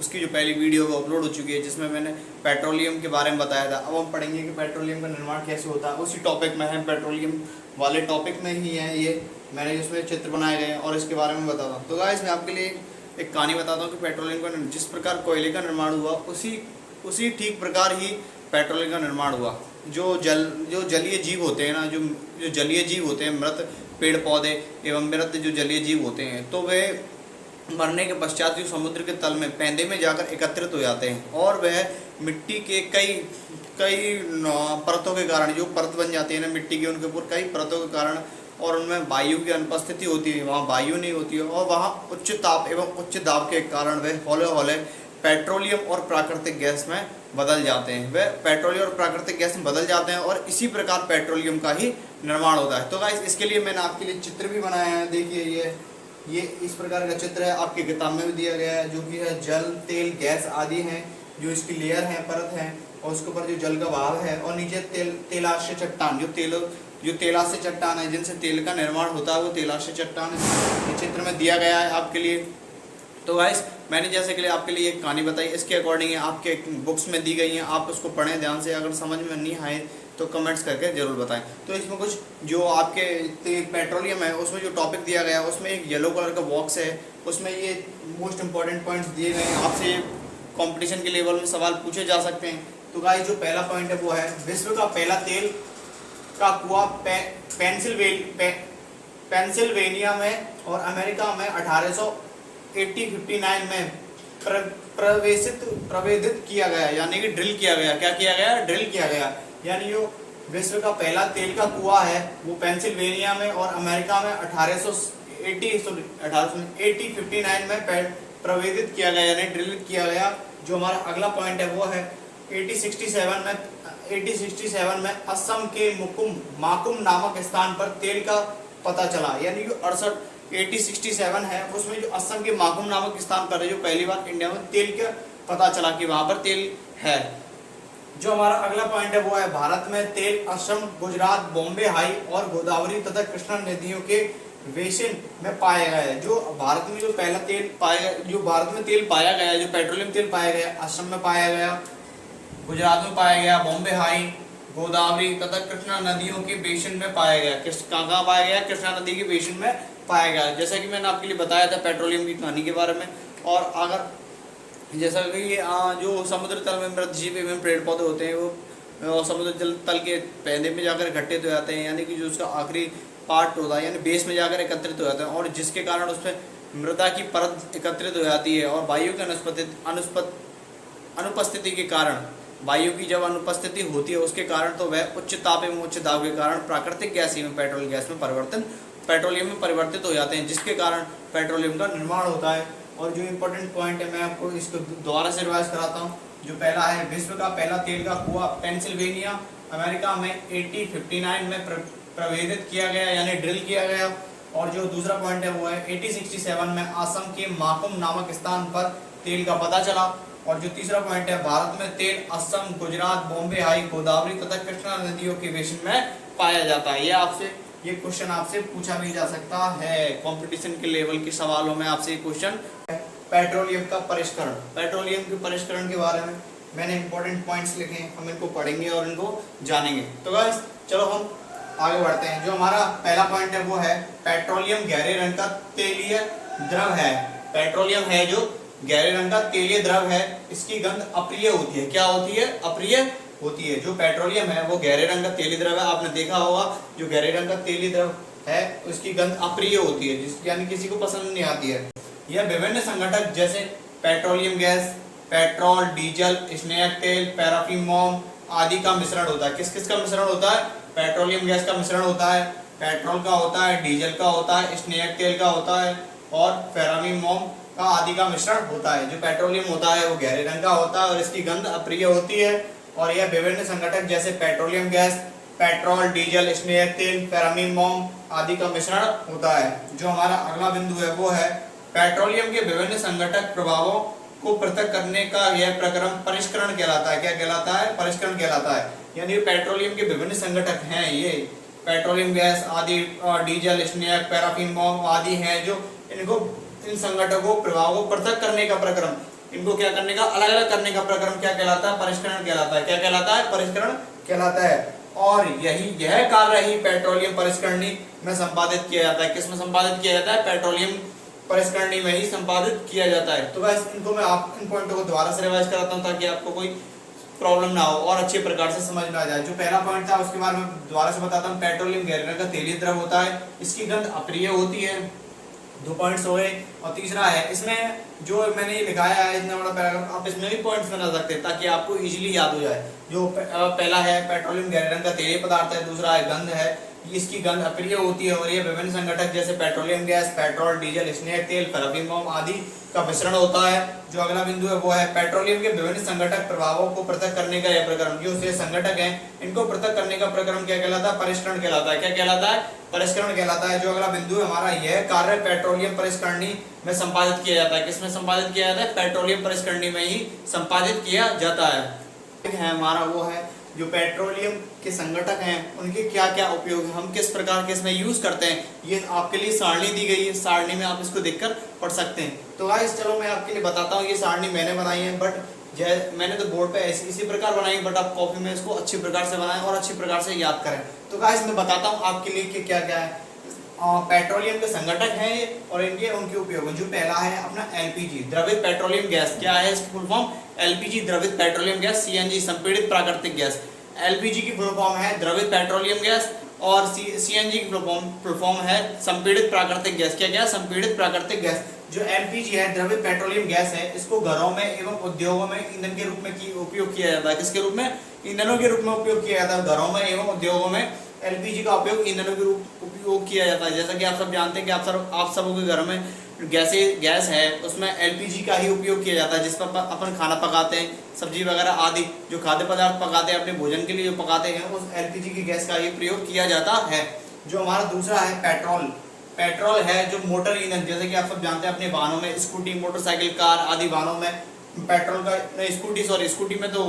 उसकी जो पहली वीडियो वो अपलोड हो चुकी है, जिसमें मैंने पेट्रोलियम के बारे में बताया था। अब हम पढ़ेंगे कि पेट्रोलियम का निर्माण कैसे होता है। उसी टॉपिक में है, पेट्रोलियम वाले टॉपिक में ही है ये, मैंने इसमें चित्र बनाए गए हैं और इसके बारे में बताता हूँ। तो गाइस मैं आपके लिए एक कहानी बताता हूँ कि पेट्रोलियम का जिस प्रकार कोयले का निर्माण हुआ उसी ठीक प्रकार ही पेट्रोलियम का निर्माण हुआ। जो जलीय जीव होते हैं ना, जो जलीय जीव होते हैं, मृत पेड़ पौधे एवं मृत जो जलीय जीव होते हैं, तो वे मरने के पश्चात जो समुद्र के तल में पैंदे में जाकर एकत्रित हो जाते हैं और वह मिट्टी के कई परतों के कारण, जो परत बन जाती है ना मिट्टी की, उनके ऊपर कई परतों के कारण और उनमें वायु की अनुपस्थिति होती है, वहाँ वायु नहीं होती है और वहाँ उच्च ताप एवं उच्च दाब के कारण वे हौले हौले पेट्रोलियम और प्राकृतिक गैस में बदल जाते हैं। वे पेट्रोलियम और प्राकृतिक गैस में बदल जाते हैं और इसी प्रकार पेट्रोलियम का ही निर्माण होता है। तो गाइस इसके लिए मैंने आपके लिए चित्र भी बनाया है। देखिए ये इस प्रकार का चित्र है, आपकी किताब में भी दिया गया है, जो कि है जल, तेल, गैस आदि हैं, जो इसकी लेयर है, परत है, और उसके ऊपर जो जल का भाव है, और नीचे तेलाश्य चट्टान, जो तेलाश्य चट्टान है, जिनसे तेल का निर्माण होता है, वो तेलाश्य चट्टान इस चित्र में दिया गया है आपके लिए। तो गाइस मैंने जैसे कि आपके लिए एक कहानी बताई, इसके अकॉर्डिंग आपके बुक्स में दी गई हैं, आप उसको पढ़ें ध्यान से। अगर समझ में नहीं आए तो कमेंट्स करके ज़रूर बताएं। तो इसमें कुछ जो आपके पेट्रोलियम है उसमें जो टॉपिक दिया गया है, उसमें एक येलो कलर का बॉक्स है, उसमें ये मोस्ट इंपॉर्टेंट पॉइंट्स दिए गए हैं। आपसे कंपटीशन के लेवल में सवाल पूछे जा सकते हैं। तो गाइस जो पहला पॉइंट है वो है, विश्व का पहला तेल का कुआं पेंसिल्वेनिया में और अमेरिका में 1859 में प्रवेदित किया गया, यानी कि ड्रिल किया गया। क्या किया गया? ड्रिल किया गया। यानी जो विश्व का पहला तेल का कुआं है वो पेंसिल्वेनिया में और अमेरिका में 1859 में प्रवेदित किया गया, यानी ड्रिल किया गया। जो हमारा अगला पॉइंट है वो है 1867 में असम के माकुम नामक स्थान पर तेल का पता चला। यानी जो 1867 है उसमें जो असम के माकुम नामक स्थान पर है, जो पहली बार इंडिया में तेल का पता चला कि वहां पर तेल है। जो हमारा अगला पॉइंट है वो है, भारत में तेल असम, गुजरात, बॉम्बे हाई और गोदावरी तथा कृष्णा नदियों के बेसिन में पाया गया है। जो भारत में जो पहला तेल पाया, जो भारत में तेल पाया गया, जो पेट्रोलियम तेल पाया गया, असम में पाया गया, गुजरात में पाया गया, बॉम्बे हाई, गोदावरी तथा कृष्णा नदियों के बेसिन में पाया गया। कहाँ पाया गया? कृष्णा नदी के बेसिन में पाया गया। जैसा कि मैंने आपके लिए बताया था पेट्रोलियम की कहानी के बारे में। और अगर जैसा कि जो समुद्र तल में मृत जीव एवं पेड़ पौधे होते हैं वो समुद्र तल के पैंदे में जाकर इकट्ठित हो जाते हैं, यानी कि जो उसका आखिरी पार्ट होता है, यानी बेस में जाकर एकत्रित हो जाते हैं, और जिसके कारण उसमें मृदा की परत एकत्रित हो जाती है और वायु की अनुपस्थिति के कारण, वायु की जब अनुपस्थिति होती है उसके कारण, तो वह उच्च ताप एवं उच्च दाब के कारण प्राकृतिक गैस एवं पेट्रोलियम में परिवर्तित हो जाते हैं, जिसके कारण पेट्रोलियम का निर्माण होता है। और जो इम्पोर्टेंट पॉइंट है मैं आपको इसको दोबारा से रिवाइज कराता हूँ। जो पहला है, विश्व का पहला तेल का कुआं पेंसिल्वेनिया, अमेरिका में 1859 में प्रवेदित किया गया, यानी ड्रिल किया गया। और जो दूसरा पॉइंट है वो है 1867 में असम के माकुम नामक स्थान पर तेल का पता चला। और जो तीसरा पॉइंट है, भारत में तेल असम, गुजरात, बॉम्बे हाई, गोदावरी तथा कृष्णा नदियों के बेसिन में पाया जाता है। ये क्वेश्चन आपसे पूछा भी जा सकता है कंपटीशन के लेवल के सवालों में। आपसे क्वेश्चन पेट्रोलियम का परिष्करण, पेट्रोलियम के परिष्करण के बारे में मैंने इंपॉर्टेंट पॉइंट्स लिखे हैं, हम इनको पढ़ेंगे और इनको जानेंगे। तो गाइस चलो हम आगे बढ़ते हैं। जो हमारा पहला पॉइंट है वो है, पेट्रोलियम गहरे रंग का तेलीय द्रव है। पेट्रोलियम है जो गहरे रंग का तेलीय द्रव है, इसकी गंध अप्रिय होती है। क्या होती है? अप्रिय होती है। जो पेट्रोलियम है वो गहरे रंग का तेलीय द्रव है, आपने देखा होगा जो गहरे रंग का तेलीय द्रव है उसकी गंध अप्रिय होती है, यानी किसी को पसंद नहीं आती है। यह विभिन्न संघटक जैसे petroleum gas, petrol, diesel, snake तेल, पैराफिन मोम आदि का मिश्रण होता है। किस किस का मिश्रण होता है? पेट्रोलियम गैस का मिश्रण होता है, पेट्रोल का होता है, डीजल का होता है, स्नेक तेल का होता है और पैराफिन मोम का आदि का मिश्रण होता है। जो पेट्रोलियम होता है वो गहरे रंग का होता है और इसकी गंध अप्रिय होती है। और यह विभिन्न संघटक जैसे petroleum gas, petrol, diesel, snake तेल, पैराफिन मोम आदि का मिश्रण होता है। जो हमारा अगला बिंदु है वो है, पेट्रोलियम के विभिन्न संघटक प्रभावों को पृथक करने का यह प्रक्रम परिष्करण कहलाता है। क्या कहलाता है? परिष्करण कहलाता है। यानी पेट्रोलियम के विभिन्न संघटक हैं, ये पेट्रोलियम गैस आदि, डीजल, स्नेक, पैराफिन मोम आदि हैं, जो इन संघटकों प्रभावों को पृथक करने का प्रक्रम इनको क्या करने का, अलग अलग करने का प्रक्रम क्या कहलाता है, परिष्करण कहलाता है। क्या कहलाता है, परिष्करण कहलाता है। और यह कार्य ही पेट्रोलियम परिष्करणी में संपादित किया जाता है। किसमें संपादित किया जाता है, पेट्रोलियम परिष्करणी में ही संपादित किया जाता है। तो गाइस इनको मैं आप इन पॉइंटों को दोबारा से रिवाइज कराता हूं ताकि आपको कोई प्रॉब्लम ना हो और अच्छे प्रकार से समझ में आ जाए। जो पहला पॉइंट था उसके बारे में दोबारा से बताता हूं। पेट्रोलियम गैर रंग का तेलीय द्रव होता है, इसकी गंध अप्रिय होती है। 2 पॉइंट्स हो गए। और तीसरा है, इसमें जो मैंने ये लिखाया है इतना बड़ा पैराग्राफ, आप इसमें भी पॉइंट्स बना सकते हैं ताकि आपको इजीली याद हो जाए। जो पहला है पेट्रोलियम गहरे रंग का तेलीय पदार्थ है। दूसरा है गंध है, इसकी गंध अप्रिय होती है और ये विभिन्न संघटक जैसे पेट्रोलियम गैस, पेट्रोल, डीजल, स्नेह तेल, पैराफिन मोम आदि का मिश्रण होता है। जो अगला बिंदु है वो है पेट्रोलियम के विभिन्न संघटक प्रभावों को पृथक करने का यह प्रक्रम। जो से संघटक हैं इनको पृथक करने का प्रक्रम क्या कहलाता है, परिष्करण कहलाता है। क्या कहलाता है, परिष्करण कहलाता है। जो अगला बिंदु है हमारा, यह कार्य पेट्रोलियम परिष्करणी में संपादित किया जाता है। किसमें संपादित किया जाता है, पेट्रोलियम परिष्करणी में ही संपादित किया जाता है हमारा वो है जो पेट्रोलियम के संघटक हैं उनके क्या क्या उपयोग, हम किस प्रकार के इसमें यूज करते हैं, ये आपके लिए सारणी दी गई है। सारणी में आप इसको देखकर पढ़ सकते हैं। तो गाइस चलो मैं आपके लिए बताता हूँ। ये सारणी मैंने बनाई है, बट मैंने तो बोर्ड पे इसी प्रकार बनाई, बट आप कॉपी में इसको अच्छी प्रकार से बनाएं और अच्छी प्रकार से याद करें। तो गाइस मैं बताता हूँ आपके लिए कि क्या क्या है। पेट्रोलियम के संघटक हैं ये और इनके उनके उपयोग। जो पहला है अपना एलपीजी, द्रवित पेट्रोलियम गैस। क्या है इसकी फुल फॉर्म, एलपीजी द्रवित पेट्रोलियम गैस, सीएनजी संपीड़ित प्राकृतिक गैस। एलपीजी की फुल फॉर्म है द्रवित पेट्रोलियम गैस और सीएनजी की फुल फॉर्म है संपीड़ित प्राकृतिक गैस। क्या क्या, संपीड़ित प्राकृतिक गैस। जो एलपीजी है द्रवित पेट्रोलियम गैस है, इसको घरों में एवं उद्योगों में ईंधन के रूप में उपयोग किया जाता है। किसके रूप में, ईंधनों के रूप में उपयोग किया जाता है। घरों में एवं उद्योगों में एलपीजी का उपयोग ईंधनों के रूप उपयोग किया जाता है। जैसा कि आप सब जानते हैं कि आप सबों के घर में गैस है, उसमें एलपीजी का ही उपयोग किया जाता है, जिस पर अपन खाना पकाते हैं, सब्जी वगैरह आदि जो खाद्य पदार्थ पकाते हैं अपने भोजन के लिए जो पकाते हैं, उस एलपीजी की गैस का ही प्रयोग किया जाता है। जो हमारा दूसरा है पेट्रोल। पेट्रोल है जो मोटर ईंधन, जैसे कि आप सब जानते हैं अपने वाहनों में, स्कूटी, मोटरसाइकिल, कार आदि वाहनों में पेट्रोल का, स्कूटी में तो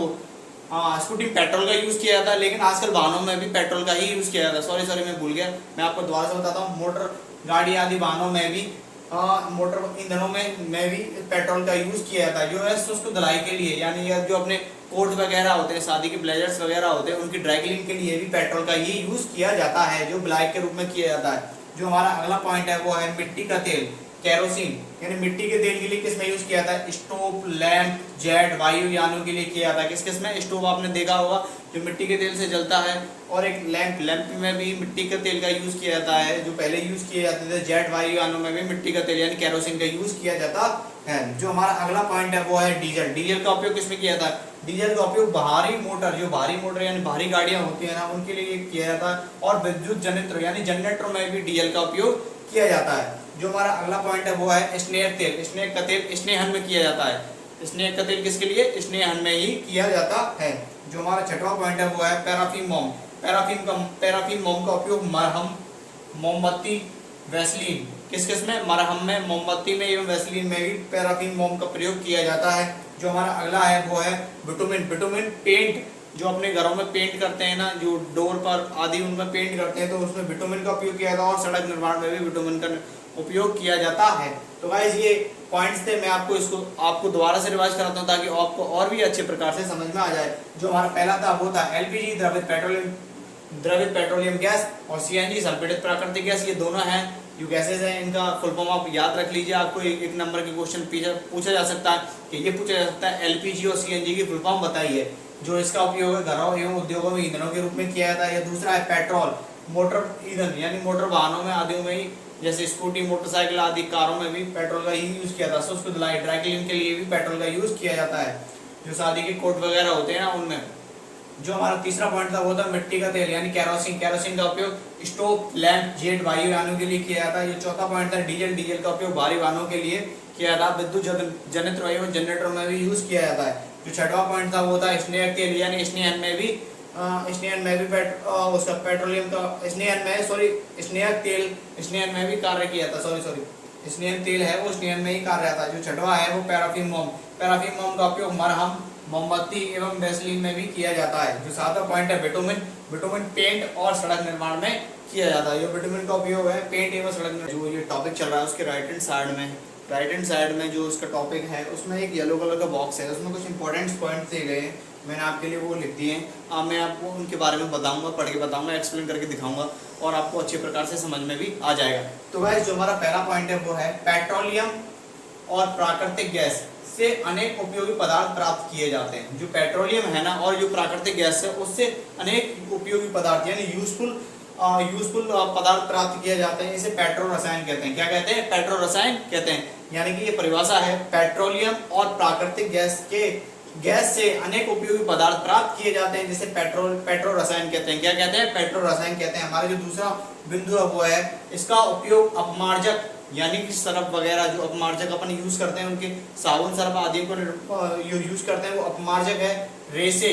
स्कूटी में पेट्रोल का यूज किया जाता है, लेकिन आजकल वाहनों में भी पेट्रोल का ही यूज किया जाता है। सॉरी मैं भूल गया, मैं आपको दोबारा से बताता हूँ। मोटर गाड़ी आदि वाहनों में भी मोटर ईंधनों में भी पेट्रोल का यूज किया जाता है। जो है उसको धुलाई के लिए, यानी जो अपने कोट वगैरह होते हैं, शादी के ब्लेजर्स वगैरह होते हैं, उनकी ड्राई क्लीन के लिए भी पेट्रोल का ही यूज किया जाता है, जो ब्लैक के रूप में किया जाता है। जो हमारा अगला पॉइंट है वो है मिट्टी का तेल, केरोसिन, यानी मिट्टी के तेल के लिए किसमें यूज किया जाता है, स्टोव, लैंप, जेट, वायुयानों के लिए किया जाता है। किस में, स्टोव आपने देखा होगा जो मिट्टी के तेल से जलता है, और एक लैंप में भी मिट्टी का तेल का यूज किया जाता है, जो पहले यूज किए जाते थे। जेट वायुयानों में भी मिट्टी का तेल यानी केरोसिन का यूज किया जाता है। जो हमारा अगला पॉइंट है वो है डीजल। डीजल का उपयोग किसमें किया जाता है, डीजल का उपयोग भारी मोटर, जो भारी मोटर यानी भारी गाड़ियां होती है ना, उनके लिए किया जाता है। और विद्युत जनरेटर यानी जनरेटर में भी डीजल का उपयोग किया जाता है। जो हमारा अगला पॉइंट है वो है स्नेह तेल। स्नेह का तेल स्नेहन में किया जाता है। स्नेह का तेल किसके लिए, स्नेहन में ही किया जाता है। जो हमारा छठवां पॉइंट है वो है पैराफिन मोम। पैराफिन मोम का उपयोग मरहम, मोमबत्ती, वैसलीन, किस में, मरहम में, मोमबत्ती में एवं वैसलीन में भी पैराफिन मोम का प्रयोग किया जाता है। जो हमारा अगला है वो है बिटुमिन। बिटुमिन पेंट, जो अपने घरों में पेंट करते हैं ना, जो डोर पर आदि उनमें पेंट करते हैं, तो उसमें बिटुमिन का उपयोग किया जाता है। और सड़क निर्माण में भी बिटुमिन का उपयोग किया जाता है। तो गाइस ये पॉइंट्स थे, मैं आपको दोबारा से रिवाइज कराता हूँ ताकि आपको और भी अच्छे प्रकार से समझ में आ जाए। जो हमारा पहला था वो था एलपीजी द्रवित पेट्रोलियम गैस, और सीएनजी संपीड़ित प्राकृतिक गैस। ये दोनों हैं जो गैसेज हैं, इनका फुल फॉर्म आप याद रख लीजिए। आपको एक नंबर के क्वेश्चन पूछा जा सकता है कि ये पूछा जा सकता है एलपीजी और सीएनजी की फुल फॉर्म बताइए। जो इसका उपयोग है घरों एवं उद्योगों में ईंधनों के रूप में किया जाता है। या दूसरा है पेट्रोल, मोटर ईंधन यानी मोटर वाहनों में आदि में ही, जैसे स्कूटी, मोटरसाइकिल आदि कारों में भी पेट्रोल का ही यूज किया जाता है। उसको धुलाई, ड्राई क्लीन के लिए भी पेट्रोल का यूज किया जाता है। जो शादी के कोट वगैरह होते हैं ना, उनमें। जो हमारा तीसरा पॉइंट था वो था मिट्टी का तेल यानी केरोसिन। केरोसिन का उपयोग स्टोव, लैंप, जेट, वायुयानों के लिए किया जाता है। ये चौथा पॉइंट था डीजल। डीजल का उपयोग भारी वाहनों के लिए किया जाता है। विद्युत जनित्र एवं जनरेटर में भी यूज किया जाता है। जो छठवां पॉइंट था वो था स्नेह तेल यानी स्नेहन में भी उसका पेट्रोलियम का स्नेहन में भी कार्य किया था। स्नेहन तेल है वो स्नेहन में ही कार्य आता है। जो छठवां है वो पैराफिन मोम। पैराफिन मोम का उपयोग मरहम, मोमबत्ती एवं वैसलीन में भी किया जाता है। जो सातवां पॉइंट है बिटुमिन। बिटुमिन पेंट और सड़क निर्माण में किया जाता है। ये बिटुमिन का उपयोग है पेंट एवं सड़क, जो ये टॉपिक चल रहा है उसके राइट हैंड साइड में राइट हैंड साइड में जो उसका टॉपिक है उसमें एक येलो कलर का बॉक्स है, उसमें कुछ इंपॉर्टेंट पॉइंट्स दिए गए हैं, मैंने आपके लिए वो लिख दिए हैं। अब मैं आपको उनके बारे में बताऊंगा, पढ़ के बताऊंगा, एक्सप्लेन करके दिखाऊंगा और आपको अच्छे प्रकार से समझ में भी आ जाएगा। तो गाइस जो हमारा पहला पॉइंट है वो है पेट्रोलियम और प्राकृतिक गैस से अनेक उपयोगी पदार्थ प्राप्त किए जाते हैं। जो पेट्रोलियम है ना और जो प्राकृतिक गैस है उससे अनेक उपयोगी पदार्थ यानी यूजफुल पदार्थ प्राप्त किए जाते हैं। इसे पेट्रो रसायन कहते हैं। क्या कहते हैं? पेट्रो रसायन कहते हैं। यानी कि ये परिभाषा है, पेट्रोलियम और प्राकृतिक गैस से अनेक उपयोगी पदार्थ प्राप्त किए जाते हैं जिसे पेट्रो रसायन कहते हैं। क्या कहते हैं? पेट्रो रसायन कहते हैं। हमारा जो दूसरा बिंदु है वो है इसका उपयोग अपमार्जक यानी कि सरफ वगैरह जो अपमार्जक अपन यूज करते हैं, उनके साबुन सरफ आदि को यूज करते हैं वो अपमार्जक है। रेसे,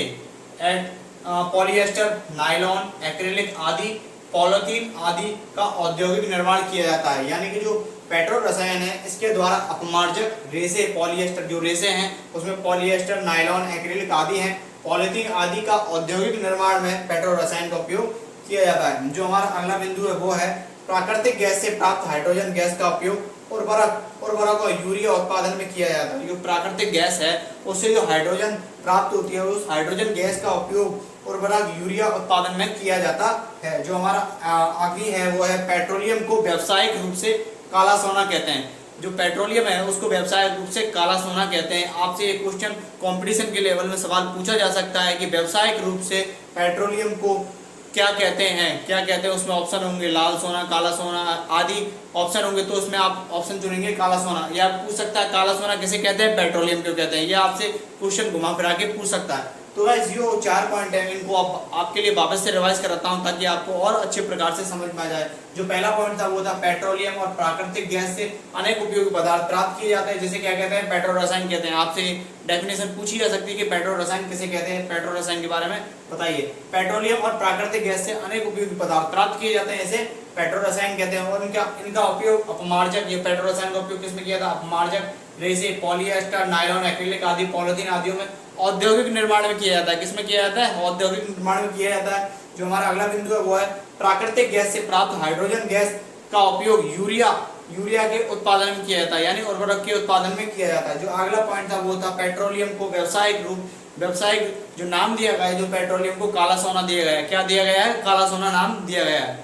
पॉलिएस्टर, नायलॉन, एक्रिलिक आदि, पॉलीथीन आदि का औद्योगिक निर्माण किया जाता है। यानी कि जो पेट्रो रसायन है इसके द्वारा अपमार्जक रेसे, पॉलिएस्टर जो रेसे हैं उसमें पॉलिएस्टर, नायलॉन, एक्रिलिक आदि हैं, पॉलीथीन आदि का औद्योगिक निर्माण में पेट्रो रसायन का उपयोग किया जाता है। जो हमारा अगला बिंदु है वो है प्राकृतिक गैस से प्राप्त हाइड्रोजन गैस का उपयोग उर्वरक और यूरिया उत्पादन में किया जाता है। जो प्राकृतिक गैस है उससे जो हाइड्रोजन प्राप्त होती है उस हाइड्रोजन गैस का उपयोग उर्वरक यूरिया उत्पादन में किया जाता है। जो हमारा आखिरी है वो है पेट्रोलियम को व्यावसायिक रूप से काला सोना कहते हैं। जो पेट्रोलियम है उसको व्यावसायिक रूप से काला सोना कहते हैं। आपसे एक क्वेश्चन कंपटीशन के लेवल में सवाल पूछा जा सकता है कि व्यावसायिक रूप से पेट्रोलियम को क्या कहते हैं, क्या कहते हैं। उसमें ऑप्शन होंगे लाल सोना, काला सोना आदि ऑप्शन होंगे, तो उसमें आप ऑप्शन चुनेंगे काला सोना। या पूछ सकता है काला सोना किसे कहते हैं, पेट्रोलियम क्यों कहते हैं, ये आपसे क्वेश्चन घुमा फिरा के पूछ सकता है। तो गाइस ये 4 पॉइंट है, इनको आपके लिए वापस से रिवाइज कराता हूं ताकि आपको और अच्छे प्रकार से समझ में आ जाए। जो पहला पॉइंट था वो था पेट्रोलियम और प्राकृतिक गैस से अनेक उपयोगी पदार्थ प्राप्त किए जाते हैं जिसे क्या कहते हैं, पेट्रो रसायन कहते हैं। आपसे डेफिनेशन पूछी जा सकती है कि पेट्रो रसायन किसे कहते हैं, पेट्रो रसायन के बारे में बताइए। पेट्रोलियम और प्राकृतिक गैस से अनेक उपयोगी पदार्थ प्राप्त किए जाते हैं, इसे पेट्रो रसायन कहते हैं। और इनका उपयोग अपमार्जक, ये पेट्रो रसायन का उपयोग किसमें किया था, अपमार्जक रेसे, पॉलिएस्टर, नायलॉन, एक्रिलिक आदि, पॉलीथीन आदियों में औद्योगिक निर्माण में किया जाता है। किसमें किया जाता है, औद्योगिक निर्माण में किया जाता है। जो हमारा अगला बिंदु है वो है प्राकृतिक गैस से प्राप्त हाइड्रोजन गैस का उपयोग यूरिया के उत्पादन में किया जाता है, यानी उर्वरक के उत्पादन में किया जाता है। जो अगला पॉइंट था वो था पेट्रोलियम को व्यावसायिक जो नाम दिया गया है, जो पेट्रोलियम को काला सोना दिया गया है। क्या दिया गया है, काला सोना नाम दिया गया है।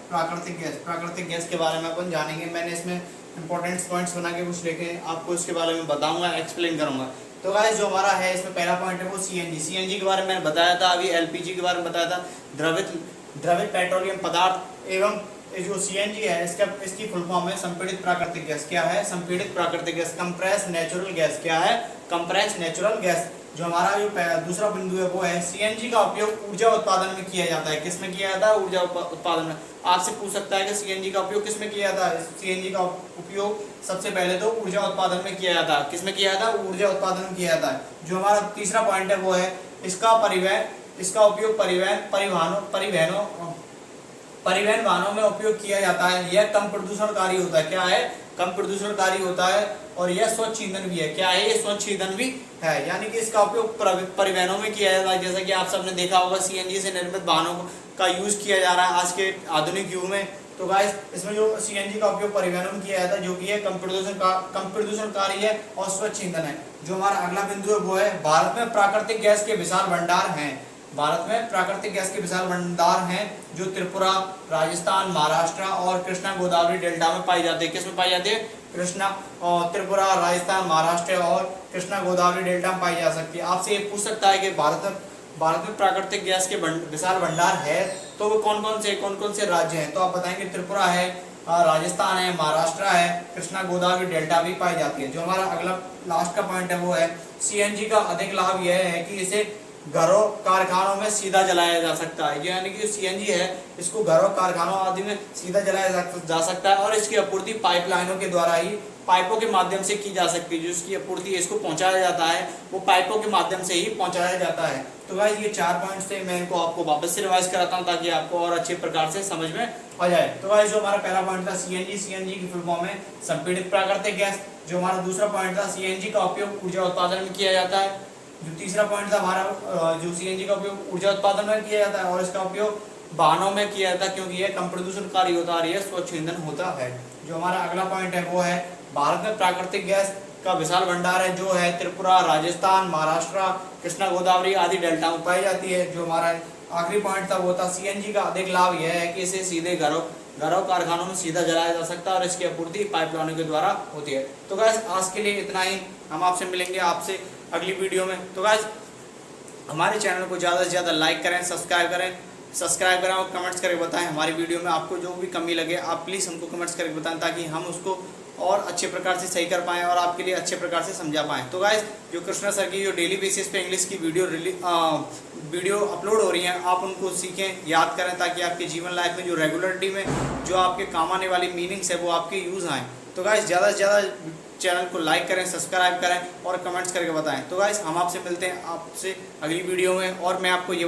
प्राकृतिक गैस के बारे में अपन जानेंगे। मैंने इसमें इंपॉर्टेंट पॉइंट्स बना के कुछ लिखे, आपको इसके बारे में बताऊंगा, एक्सप्लेन करूंगा। तो गाइस जो हमारा है इसमें पहला पॉइंट है वो सीएनजी के बारे में मैंने बताया था, अभी एलपीजी के बारे में बताया था, द्रवित पेट्रोलियम पदार्थ। एवं जो सीएनजी है इसकी फुल फॉर्म है संपीड़ित प्राकृतिक गैस। क्या है, संपीड़ित प्राकृतिक गैस। Compress natural gas. क्या है, कंप्रेस नेचुरल गैस। जो हमारा जो दूसरा बिंदु है वो है सीएनजी का उपयोग ऊर्जा उत्पादन में किया जाता है। किसमें किया जाता है, ऊर्जा उत्पादन में। आपसे पूछ सकता है कि सीएनजी का उपयोग किसमें किया जाता है। सीएनजी का उपयोग सबसे पहले तो ऊर्जा उत्पादन में किया जाता है। किसमें किया जाता है, ऊर्जा उत्पादन में किया जाता है। जो हमारा तीसरा पॉइंट है वो है इसका उपयोग परिवहन वाहनों में उपयोग किया जाता है। यह कम प्रदूषणकारी होता है। क्या है, कम प्रदूषणकारी होता है और यह स्वच्छ ईंधन भी है। क्या है, ये स्वच्छ ईंधन भी है। यानी कि इसका उपयोग परिवहनों में किया जाता है। जैसा कि आप सबने देखा होगा सीएनजी से निर्मित वाहनों का यूज किया जा रहा है आज के आधुनिक युग में। तो गाइस इसमें जो सीएनजी का उपयोग परिवहनों में किया जाता है जो कि है कम प्रदूषणकारी है और स्वच्छ ईंधन है। जो हमारा अगला बिंदु है वो है भारत में प्राकृतिक गैस के विशाल भंडार हैं। भारत में प्राकृतिक गैस के विशाल भंडार हैं जो त्रिपुरा, राजस्थान, महाराष्ट्र और कृष्णा गोदावरी डेल्टा में पाई जाती है। किसमें पाई जाती है, त्रिपुरा, राजस्थान, महाराष्ट्र और कृष्णा गोदावरी डेल्टा में पाई जा सकती है। आपसे ये पूछ सकता है कि भारत में प्राकृतिक गैस के विशाल भंडार है तो वो कौन कौन से राज्य हैं। तो आप बताएंगे त्रिपुरा है, राजस्थान है, महाराष्ट्र है, कृष्णा गोदावरी डेल्टा भी पाई जाती है। जो हमारा अगला लास्ट का पॉइंट है वो है सीएनजी का अधिक लाभ यह है कि इसे घरों, कारखानों में सीधा जलाया जा सकता है। यानी कि सीएनजी है इसको घरों, कारखानों आदि में सीधा जलाया जा सकता है और इसकी आपूर्ति पाइपलाइनों के द्वारा ही, पाइपों के माध्यम से की जा सकती है। जो इसकी आपूर्ति इसको पहुंचाया जाता है वो पाइपों के माध्यम से ही पहुंचाया जाता है। तो गाइस ये 4 पॉइंट्स थे, मैं इनको आपको वापस से रिवाइज कराता हूं ताकि आपको और अच्छे प्रकार से समझ में आ जाए। तो गाइस जो हमारा पहला पॉइंट था सीएनजी की फुल फॉर्म है संपीड़ित प्राकृतिक गैस। जो हमारा दूसरा पॉइंट था सीएनजी का उपयोग ऊर्जा उत्पादन में किया जाता है। जो तीसरा पॉइंट था हमारा जो सीएनजी का उपयोग ऊर्जा उत्पादन में किया जाता है और इसका उपयोग वाहनों में किया जाता है क्योंकि यह कम प्रदूषणकारी होता है और यह स्वच्छ ईंधन होता है। जो हमारा अगला पॉइंट है वो है भारत में प्राकृतिक गैस का विशाल भंडार है, जो है त्रिपुरा, राजस्थान, महाराष्ट्र, कृष्णा गोदावरी आदि डेल्टा में पाई जाती है। जो हमारा आखिरी पॉइंट था वो था सीएनजी का अधिक लाभ यह है कि इसे सीधे घरों कारखानों में सीधा जलाया जा सकता है और इसकी आपूर्ति पाइपलाइनों के द्वारा होती है। तो गाइस आज के लिए इतना ही, हम आपसे मिलेंगे आपसे अगली वीडियो में। तो गाइस हमारे चैनल को ज़्यादा से ज़्यादा लाइक करें, सब्सक्राइब करें और कमेंट्स करके बताएं। हमारी वीडियो में आपको जो भी कमी लगे आप प्लीज़ हमको कमेंट्स करके बताएं, ताकि हम उसको और अच्छे प्रकार से सही कर पाएँ और आपके लिए अच्छे प्रकार से समझा पाएँ। तो गाइस जो कृष्णा सर की जो डेली बेसिस पे इंग्लिश की वीडियो अपलोड हो रही हैं, आप उनको सीखें, याद करें, ताकि आपके जीवन लाइफ में जो रेगुलरिटी में जो आपके काम आने वाली मीनिंग्स है वो आपके यूज़ आएँ। तो गाइस ज़्यादा से ज़्यादा चैनल को लाइक करें, सब्सक्राइब करें और कमेंट्स करके बताएं। तो गाइस हम आपसे मिलते हैं आपसे अगली वीडियो में, और मैं आपको ये